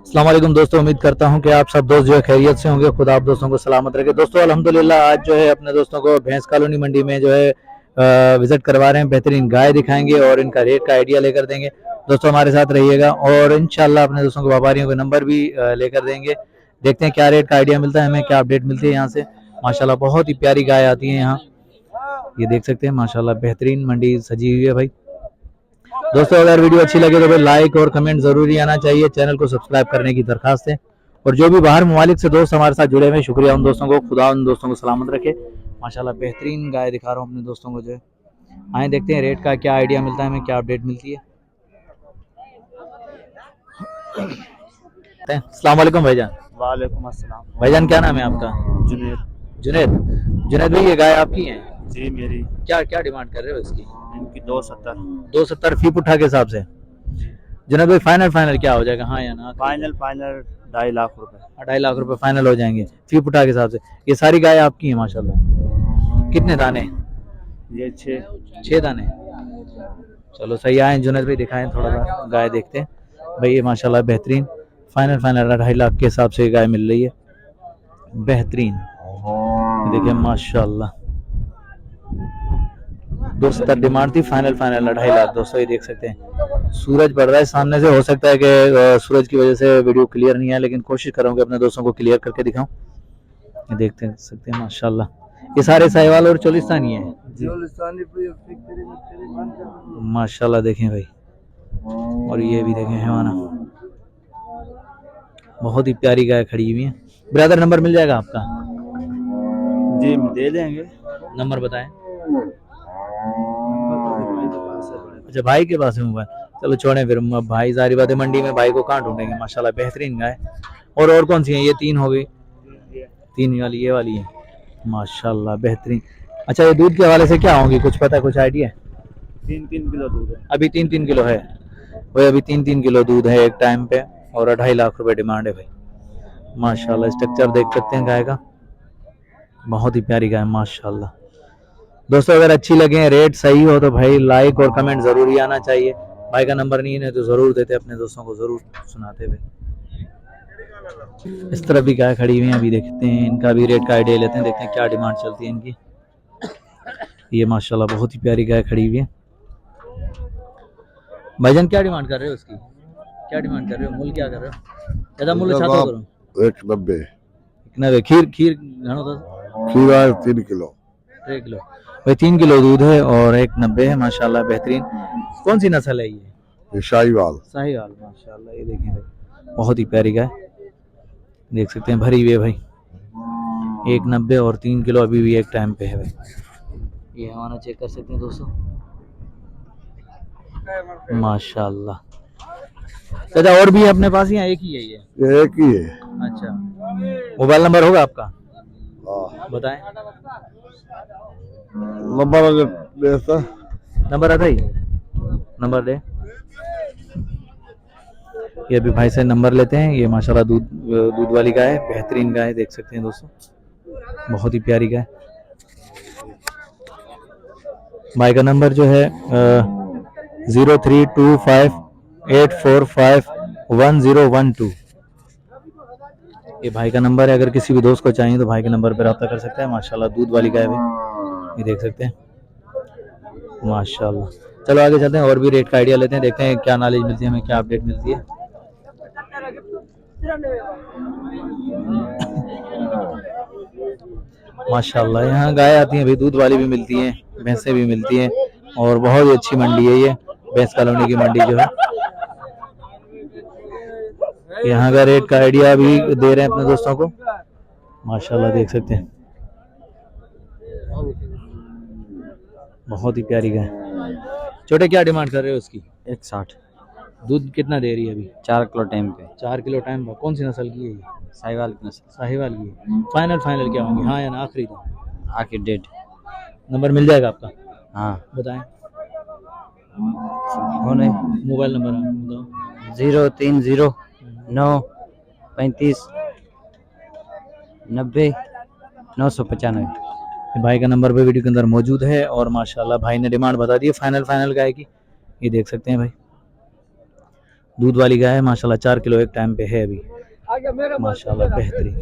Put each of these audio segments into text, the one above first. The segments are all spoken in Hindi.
अस्सलाम वालेकुम दोस्तों, उम्मीद करता हूं कि आप सब दोस्त जो है खैरियत से होंगे। खुदा आप दोस्तों को सलामत रखे। दोस्तों अल्हम्दुलिल्लाह आज जो है अपने दोस्तों को भैंस कॉलोनी मंडी में जो है विजिट करवा रहे हैं। बेहतरीन गाय दिखाएंगे और इनका रेट का आइडिया लेकर देंगे। दोस्तों हमारे साथ रहिएगा और इंशाल्लाह अपने दोस्तों को व्यापारियों के नंबर भी लेकर देंगे। देखते हैं क्या रेट का आइडिया मिलता है, हमें क्या अपडेट मिलती है यहाँ से। माशाल्लाह बहुत ही प्यारी गाय आती है यहाँ, ये देख सकते हैं। माशाल्लाह बेहतरीन मंडी सजी हुई है भाई। दोस्तों अगर वीडियो अच्छी लगे तो भाई लाइक और कमेंट जरूरी आना चाहिए। चैनल को सब्सक्राइब करने की दरखास्त है। और जो भी बाहर ममालिक से दोस्त हमारे साथ जुड़े हुए, शुक्रिया उन दोस्तों को। खुदा उन दोस्तों को सलामत रखे। माशाल्लाह बेहतरीन गाय दिखा रहा हूँ अपने दोस्तों को जो है। आए देखते हैं रेट का क्या आइडिया मिलता है, हमें क्या अपडेट मिलती है। अस्सलाम वालेकुम भाईजान। वालेकुम अस्सलाम। भाईजान क्या नाम है आपका? जुनेद। जुनेद। जुनेद भाई ये गाय आपकी है? जी मेरी। क्या क्या डिमांड कर रहे हो इसकी? इनकी 270। 270 फी पुट्ठा के हिसाब से। जुनेद भाई फाइनल क्या हो जाएगा, हाँ या ना? फाइनल 2.5 लाख रुपए। 2.5 लाख रुपए फाइनल हो जाएंगे फी पुट्ठा के हिसाब से। ये सारी गाय आपकी है माशाल्लाह। कितने दाने? ये 6 दाने। चलो सही। आए जुनेद भाई दिखाएं थोड़ा सा गाय देखते हैं भाई। ये माशाल्लाह बेहतरीन फाइनल 2.5 लाख के हिसाब से गाय मिल रही है। बेहतरीन देखिए माशाल्लाह। 270 डिमांड थी, फाइनल 2.5 लाख। दोस्तों ये देख सकते हैं सूरज पड़ रहा है सामने से, हो सकता है कि सूरज की वजह से वीडियो क्लियर नहीं है, लेकिन कोशिश करूंगा अपने दोस्तों को क्लियर करके दिखाऊं। ये देखते सकते हैं माशाल्लाह। ये सारे साहिवाल और चोलिस्तानी है माशाल्लाह। देखें भाई, और ये भी देखें हैवाना, बहुत ही प्यारी गाय खड़ी हुई है। ब्रदर नंबर मिल जाएगा आपका? जी दे देंगे। नंबर बताएं। अच्छा भाई के पास है मोबाइल। चलो छोड़े फिर, भाई सारी बातें मंडी में भाई को कहाँ ढूंढेंगे। माशाल्लाह बेहतरीन गाय। और कौन सी है? ये 3 हो गई। 3 वाली ये वाली है माशाल्लाह बेहतरीन। अच्छा ये दूध के हवाले से क्या होंगी, कुछ पता, कुछ आइडिया? 3 किलो दूध है अभी 3 किलो है भाई। अभी 3 किलो दूध है एक टाइम पे और 2.5 लाख रुपए डिमांड है भाई। माशाल्लाह स्ट्रक्चर देख सकते हैं गाय का, बहुत ही प्यारी गाय माशाल्लाह। दोस्तों अगर अच्छी लगे, रेट सही हो तो भाई लाइक और कमेंट जरूरी आना चाहिए। भाई का नंबर नहीं है तो जरूर देते, अपने दोस्तों को जरूर सुनाते हुए। इस तरफ भी गाय खड़ी हुई है, अभी देखते हैं इनका भी रेट का आइडिया लेते हैं, देखते हैं क्या डिमांड चलती है इनकी। ये माशाल्लाह बहुत ही प्यारी गाय खड़ी हुई है। भाईजान क्या डिमांड कर रहे हो उसकी? क्या डिमांड कर रहे हो, मूल क्या कर रहे हो? ज्यादा मूल छातो करो। 190 खीर घणो दस। खीरा 3 किलो 3 किलो भाई। 3 किलो दूध है और 190 है माशाल्लाह बेहतरीन। कौन सी नस्ल है ये? शाहीवाल। साहिवाल माशाल्लाह। ये देखें भाई बहुत ही प्यारी गाय, देख सकते हैं भरी हुई है भाई। 190 और 3 किलो अभी भी एक टाइम पे है भाई। ये हमारा चेक कर सकते हैं दोस्तों माशाल्लाह। चाचा और भी है अपने पास या एक ही है ये? एक ही है। अच्छा मोबाइल नंबर होगा आपका? बताएं। नंबर देता नंबर आता ही नंबर दे। ये अभी भाई से नंबर लेते हैं। ये माशाल्लाह दूध वाली गाय है, बेहतरीन गाय देख सकते हैं दोस्तों, बहुत ही प्यारी गाय। भाई का नंबर जो है 032584511012। ये भाई का नंबर है। अगर किसी भी दोस्त को चाहिए तो भाई के नंबर पर रब्ता कर सकता है। माशाल्लाह दूध वाली गाय भाई, ये देख सकते हैं माशाल्लाह। चलो आगे चलते हैं और भी रेट का आइडिया लेते हैं, देखते हैं क्या नॉलेज मिलती है हमें, क्या अपडेट मिलती है। माशाल्लाह यहाँ गाय आती हैं भाई, दूध वाली भी मिलती हैं, भैंसें भी मिलती हैं और बहुत ही अच्छी मंडी है ये भैंस कॉलोनी की मंडी जो है। यहाँ का रेट का आइडिया भी दे रहे हैं अपने दोस्तों को माशाल्लाह, देख सकते हैं बहुत ही प्यारी गाय। छोटे क्या डिमांड कर रहे हो उसकी? 160। दूध कितना दे रही है अभी? 4 किलो टाइम पे। 4 किलो टाइम पर। कौन सी नस्ल की है ये? साहिवाल की नस्ल। साहिवाल की है। फाइनल क्या होंगे, हाँ या ना आखिरी? तो आखिर डेट। नंबर मिल जाएगा आपका? हाँ बताएं। कौन है? मोबाइल नंबर बताओ। 030 9 35 90 995। भाई का नंबर पे वीडियो के अंदर मौजूद है और माशाल्लाह भाई ने डिमांड बता दी है फाइनल गाय की, ये देख सकते हैं भाई। दूध वाली गाय है माशाल्लाह, 4 किलो एक टाइम पे है अभी माशाल्लाह, बेहतरीन।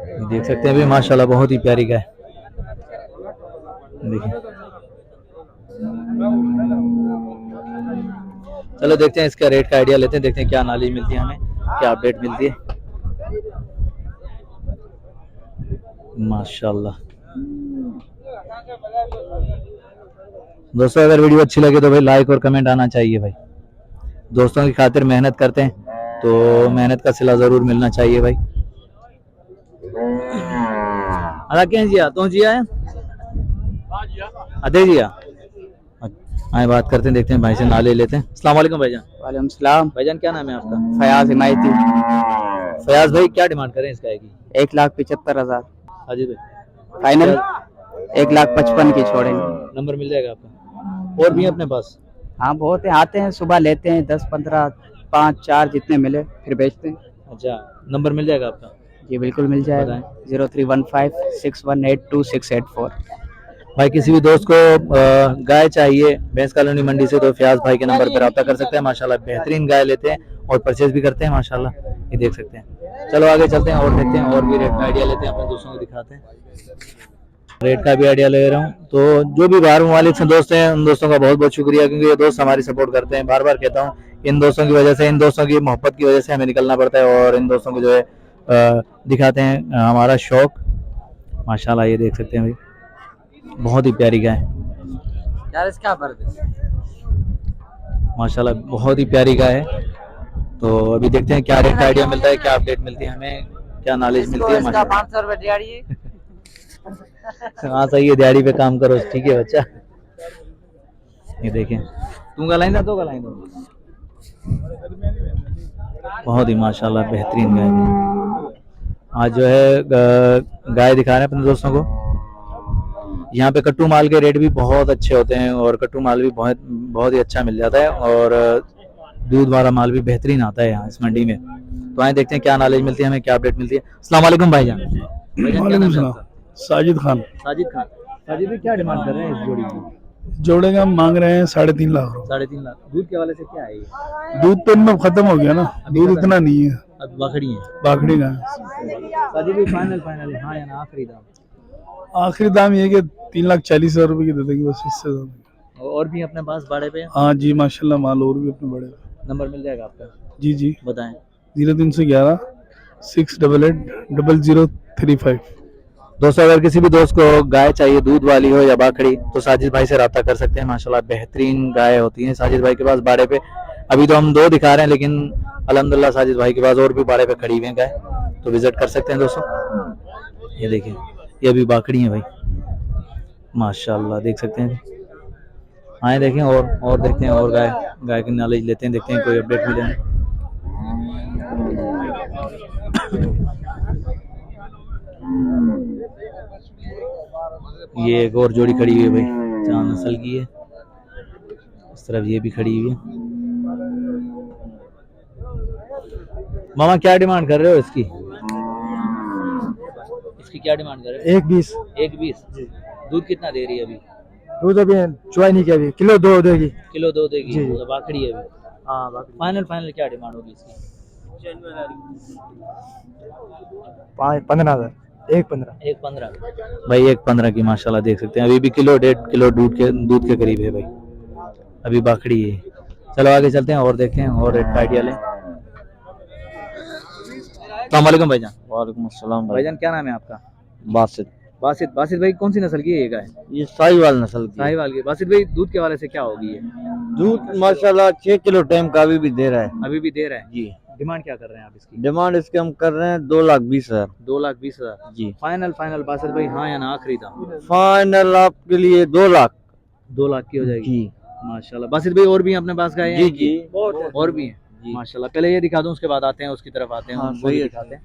ये देख सकते हैं अभी माशाल्लाह बहुत ही प्यारी गाय। देखिए, चलो देखते हैं इसका रेट का आइडिया लेते हैं, देखते हैं क्या नॉलेज मिलती है हमें, क्या अपडेट मिलती है माशाल्लाह। दोस्तों अगर वीडियो अच्छी लगे तो भाई लाइक और कमेंट आना चाहिए भाई। दोस्तों की खातिर मेहनत करते हैं तो मेहनत का सिला जरूर मिलना चाहिए भाई। अदा क्या जिया तो जिया है अदे जिया। आए बात करते हैं, देखते हैं भाई से नाले लेते हैं। अस्सलाम वालेकुम भाईजान। वालेकुम सलाम। भाईजान क्या नाम है आपका? फयाज हिमायती। फयाज भाई क्या डिमांड करें इस गाय की? 1,75,000 हाजी भाई फाइनल। 1,55,000 की छोड़ेंगे। नंबर मिल जाएगा आपका? और भी है अपने पास? हाँ बहुत है, आते हैं सुबह लेते हैं 10, 15, 5, 4 जितने मिले फिर बेचते हैं। अच्छा, नंबर मिल जाएगा आपका? जी बिल्कुल मिल जाएगा। 0315618268 भाई किसी भी दोस्त को गाय चाहिए भैंस कॉलोनी मंडी से तो फयाज भाई के नंबर पर रब्ता कर सकते हैं माशाल्लाह, बेहतरीन गाय लेते हैं और परचेज भी करते हैं माशाल्लाह, ये देख सकते हैं। चलो आगे चलते हैं और देखते हैं और भी रेट का आइडिया लेते हैं, अपने दोस्तों को दिखाते हैं। रेट का भी आइडिया ले रहा हूँ, तो जो भी बाहर ममालिक से दोस्त हैं उन दोस्तों का बहुत बहुत शुक्रिया, क्योंकि ये दोस्त हमारी सपोर्ट करते हैं। बार बार कहता हूँ, इन दोस्तों की वजह से, इन दोस्तों की मोहब्बत की वजह से हमें निकलना पड़ता है और इन दोस्तों को जो है दिखाते हैं हमारा शौक माशाल्लाह। ये देख सकते हैं भाई बहुत ही प्यारी गाय यार, इसका फर्क है माशाल्लाह, बहुत ही प्यारी गाय है। तो अभी देखते हैं क्या रेट का आइडिया मिलता है, क्या अपडेट मिलती है हमें, क्या नॉलेज मिलती है माशाल्लाह। 500 रुपए दिहाड़ी है। हाँ सही है, दिहाड़ी पे काम करो, ठीक है बच्चा। ये देखें, तू गलाइंदा तो गलाइंदा, बहुत ही माशाल्लाह बेहतरीन गाय है। आज जो है गाय दिखा रहे हैं अपने दोस्तों को। यहाँ पे कट्टू माल के रेट भी बहुत अच्छे होते हैं और कट्टू माल भी बहुत बहुत ही अच्छा मिल जाता है और दूध वाला माल भी बेहतरीन आता है यहाँ इस मंडी में। तो आए देखते हैं क्या नॉलेज मिलती है हमें, क्या अपडेट मिलती है। अस्सलाम वालेकुम भाईजान। वालेकुम सलाम। साजिद खान। साजिद खान। साजिद भाई क्या डिमांड कर रहे हैं इस जोड़ी की? जोड़े का हम मांग रहे हैं 3.5 लाख रुपए। 3.5 लाख। दूध के हवाले से क्या है ये? दूध तो इनमें खत्म हो गया ना, दूध इतना नहीं है, अब बकरी है। बाखड़ी का। साजिद भाई फाइनल हाँ या ना आखिरी दाम? आखिरी दाम ये कि 3,40,000 रुपए की दे देंगे बस, इससे ज्यादा। और भी अपने पास बाड़े पे? हाँ जी माशाल्लाह, माल और भी अपने बड़े। नंबर मिल जाएगा आपका? जी जी, बताएं। 0311 688 0035। दोस्तों अगर किसी भी दोस्त को गाय चाहिए दूध वाली हो या बाखड़ी तो साजिद भाई से रब्ता कर सकते हैं माशाल्लाह, बेहतरीन गाय होती हैं साजिद भाई के पास बाड़े पे। अभी तो हम 2 दिखा रहे हैं लेकिन अल्हम्दुलिल्लाह साजिद भाई के पास और भी बाड़े पे खड़ी हुई हैं गाय, तो विजिट कर सकते हैं दोस्तों। ये देखिए, ये अभी बाखड़ी है भाई माशाल्लाह, देख सकते हैं। आए देखें और देखते हैं और गाय की नॉलेज लेते हैं, देखते हैं कोई अपडेट मिले। ये एक और जोड़ी खड़ी हुई है भाई, चार नस्ल की है। इस तरफ ये भी खड़ी हुई है। मामा क्या डिमांड कर रहे हो इसकी? इसकी क्या डिमांड कर रहे हो? 1,20। 1,20। दूध कितना दे रही है अभी? दूध अभी चुवाई नहीं किया, अभी किलो 2 देगी। किलो 2 देगी। जी। तो बाखड़ी है अभी। हाँ बाकी फाइनल क्या डिमांड होगी इसकी? 15,000। 1,15। 1,15 भाई, 1,15 की माशाल्लाह, देख सकते हैं। अभी भी किलो 1.5 किलो दूध के करीब है भाई, अभी बाखड़ी है। चलो आगे चलते हैं और देखते हैं और रेट का आइडिया लें। अस्सलाम वालेकुम भाईजान। वालेकुम अस्सलाम भाई। भाईजान क्या नाम है आपका? बासित। बासित भाई कौन सी नस्ल की है ये गाय? ये साहिवाल नस्ल की। साहिवाल की। बासित भाई दूध के हवाले से क्या होगी ये? दूध माशाल्लाह 6 किलो टाइम का अभी भी दे रहा है। अभी भी दे रहा है जी। डिमांड क्या कर रहे हैं आप इसकी? डिमांड इसके हम कर रहे हैं 2,20,000। 2,20,000 जी। फाइनल बासित भाई हाँ या ना आखिरी दाम? फाइनल आपके लिए 2 लाख। 2 लाख की हो जाएगी जी माशाल्लाह। बासित भाई और भी हैं अपने पास गाय? जी जी और भी हैं जी। माशाल्लाह। पहले ये दिखा दूं उसके बाद आते हैं उसकी तरफ आते हैं। हाँ, उनको सही भी है। दिखाते हैं।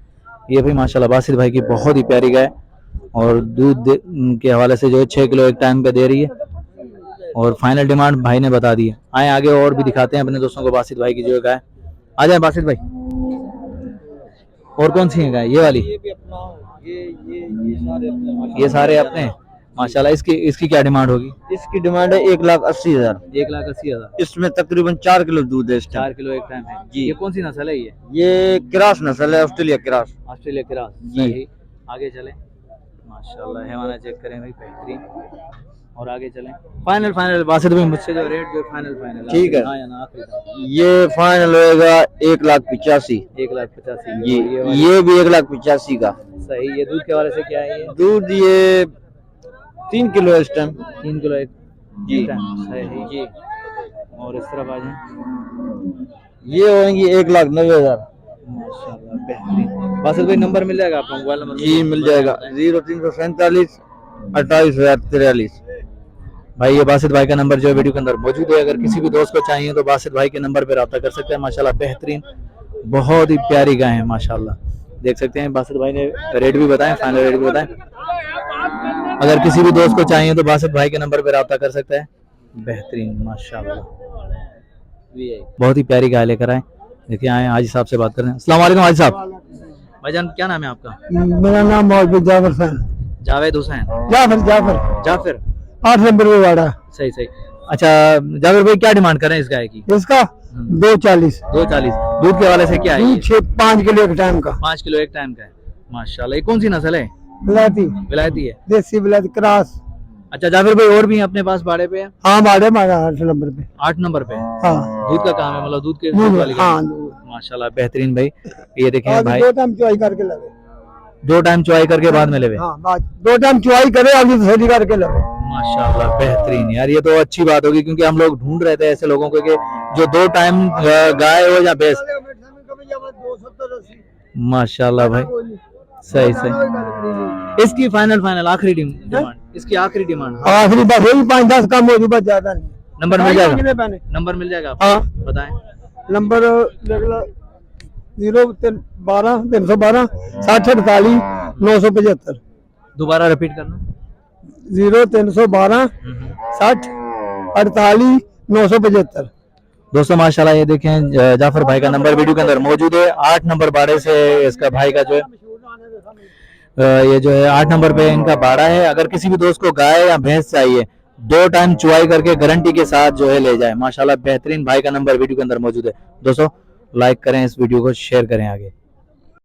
ये भाई माशाल्लाह बासित भाई की बहुत ही प्यारी गाय और दूध के हवाले से जो है 6 किलो एक टाइम पे दे रही है और फाइनल डिमांड भाई ने बता दी है। आए आगे और भी दिखाते हैं अपने दोस्तों को बासित भाई की जो है गाय। आ जाए बासित भाई। और कौन सी है गाय? ये वाली? ये भी अपना ये सारे ये सारे अपने हैं। माशाल्लाह। इसकी इसकी क्या डिमांड होगी? इसकी डिमांड है 1,80,000। 1,80,000। इसमें तकरीबन 4 किलो दूध है इस टाइम। 4 किलो एक टाइम है जी। ये कौन सी नस्ल है? ये क्रास नस्ल है, ऑस्ट्रेलिया क्रास। Australia cross. जी। सही। आगे चलें। माशाल्लाह हैवाना चेक करें भाई, बेहतरीन। और आगे चलें। फाइनल बासित भाई मुझसे जो रेट जो फाइनल ठीक है। हाँ या ना आखिरी दाम। ये फाइनल होएगा 1,85,000। 1,85,000 जी, वाली। ये भी 1,85,000 का। सही। ये दूध के वाले से क्या है? ये दूध ये 3 किलो है इस टाइम। 3 किलो एक जी। टाइम। सही जी। और इस तरफ आ जाएं। ये होंगी 1,90,000। माशाल्लाह बेहतरीन। बासित भाई नंबर मिल जाएगा आपका? मोबाइल नंबर जी मिल जाएगा। 0347 28,43। भाई ये बासित भाई का नंबर जो है वीडियो के अंदर मौजूद है। अगर किसी भी दोस्त को चाहिए तो बासित भाई के नंबर पे रब्ता कर सकते हैं। माशाल्लाह बेहतरीन, बहुत ही प्यारी गाय है माशाल्लाह। देख सकते हैं बासित भाई ने रेट भी बताएं, फाइनल रेट भी बताएं। अगर किसी भी दोस्त को चाहिए तो बासित भाई के नंबर पे रब्ता कर सकता है। बेहतरीन माशाल्लाह, बहुत ही प्यारी गाय लेकर आए। देखिए आए हाजी साहब से बात कर रहे हैं। अस्सलाम वालेकुम हाजी साहब। भाईजान क्या नाम है आपका? मेरा नाम मौलवी जाफर खान। जावेद हुसैन। जाफर जाफिर। 8 नंबर पे वाड़ा। सही। अच्छा जावेद भाई क्या डिमांड कर रहे हैं इस गाय की? इसका 240। 240। दूध के वाले से क्या है? दूध 5 किलो एक टाइम का। 5 किलो एक टाइम का है माशाल्लाह। ये कौन सी नस्ल है? बिलाती, विलायती है। देसी बिलाती क्रॉस। अच्छा जाफिर भाई और भी हैं अपने पास बाड़े पे? हाँ बाड़े मारा 8 नंबर पे। 8 नंबर पे। हाँ दूध का काम है, मतलब दूध के दूध दूध वाली गाय। हाँ माशाल्लाह बेहतरीन भाई। ये देखें भाई 2 टाइम चुवाई करके लगे। 2 टाइम चुवाई करके बाद में लेवे। हाँ 2 टाइम चुवाई करे अभी तसल्ली करके लगे। माशाल्लाह बेहतरीन यार, ये तो अच्छी बात होगी क्योंकि हम लोग ढूंढ रहे थे ऐसे लोगों को कि जो 2 टाइम गाय हो या भैंस। माशाल्लाह भाई सही। इसकी फाइनल आखिरी डिमांड, इसकी आखिरी डिमांड आखिरी बस यही 5-10 कम हो बस ज्यादा नहीं। नंबर मिल जाएगा? नंबर मिल जाएगा आपको? हाँ बताएं। नंबर 012 312 60 48 975। दोबारा रिपीट करना। 0312 60 48 975। दोस्तों माशाल्लाह ये देखें जाफर भाई का नंबर वीडियो के अंदर मौजूद है। 8 नंबर बाड़े से इसका भाई का जो है ये जो है 8 नंबर पे इनका बाड़ा है। अगर किसी भी दोस्त को गाय या भैंस चाहिए 2 टाइम चुवाई करके गारंटी के साथ जो है ले जाए। माशाल्लाह बेहतरीन भाई का नंबर वीडियो के अंदर मौजूद है। दोस्तों लाइक करें इस वीडियो को, शेयर करें आगे।